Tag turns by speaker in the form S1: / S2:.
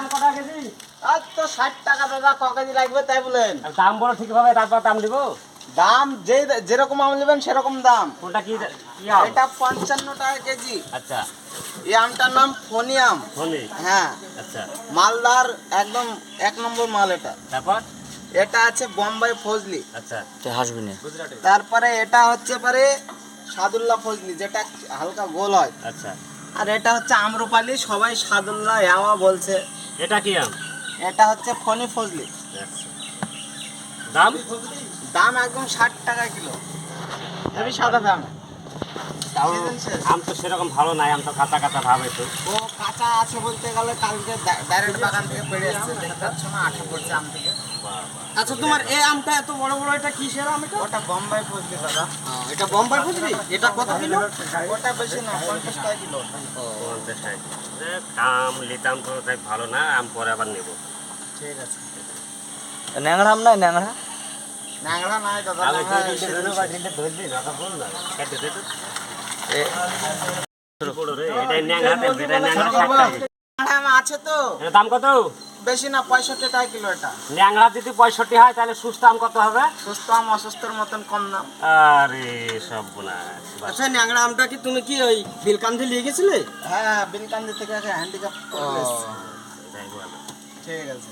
S1: আম কটা কেজি?
S2: আর তো 60 টাকা দাদা, ক কেজি লাগবে তাই বলেন।
S1: আর দাম বলো ঠিকভাবে, তারপর দাম দিব।
S2: দাম যেরকম আম নেবেন সেরকম দাম।
S1: কোনটা কি কি আম?
S2: এটা 55 টাকা কেজি।
S1: আচ্ছা,
S2: এই আমটার নাম ফনি আম।
S1: ধনি।
S2: হ্যাঁ,
S1: আচ্ছা,
S2: মালদার একদম 1 নম্বর মাল এটা।
S1: তারপর?
S2: এটা আছে বোম্বাই ফজলি।
S1: আচ্ছা,
S3: হাসবি না।
S1: গুজরাটি।
S2: তারপরে এটা হচ্ছে পারে সাদুল্লাহ ফজলি, যেটা হালকা গোল হয়।
S1: আচ্ছা,
S2: আর এটা হচ্ছে আম্রপালি, সবাই সাদুল্লাহ ইয়াওয়া বলছে।
S1: এটা কি আম?
S2: এটা হচ্ছে ফনি ফজলি।
S1: আচ্ছা, দাম?
S2: দাম একদম 60 টাকা কিলো। হেবি সাদা দাম।
S1: তাও
S2: Season শেষ।
S1: আম তো সেরকম ভালো নাই, আম তো কাঁচা কাঁচা ভাব একটু।
S2: ও কাঁচা আছে বলতে গেলে কালকে ডাইরেক্ট বাগান থেকে পেড়ে এসেছে, দেখতে পাচ্ছ না, আঠা পড়ছে আম থেকে।
S4: আচ্ছা, তোমার এই আমটা এত বড় বড়, এটা কিসের আম? এটা
S2: ওটা বোম্বাই ফজলি দাদা।
S4: এটা বোম্বাই বুঝলি? এটা কত কিলো?
S2: ওটা বেশি না, 50 টাকা কিলো।
S1: 50 টাকা। আম লিতাম তো দেখ ভালো না, আম পরে আবার নেব।
S2: ঠিক আছে।
S3: ন্যাংরা আম নাই, ন্যাংরা।
S2: ন্যাংরা নাই দাদা,
S1: আমি
S2: ন্যাংরা
S1: তো
S2: এসে
S1: ছেড়ে
S2: গেছে।
S1: দিলে ধরবি না, বল না। কেটে দে তো।
S3: এ
S1: কি বড় রে, এটাই ন্যাংরাতে, এটাই ন্যাংরা 60 টাকা।
S2: ন্যাংরা আম আছে তো,
S1: এর দাম কত?
S2: বেশি না, 65 টাকা কিলো এটা।
S1: ন্যাংরা যদি 65 হয় তাহলে সুস্থ আম কত হবে?
S2: সুস্থ আম অসুস্থর মতন কম দাম।
S1: আরে সব বোনাস।
S4: আচ্ছা, ন্যাংরা আমটা কি তুমি কি ওই বিলকান্দি নিয়ে গেছিলে?
S2: হ্যাঁ, বিলকান্দি থেকে হ্যান্ডিক্যাপ করে এসেছে। ঠিক আছে।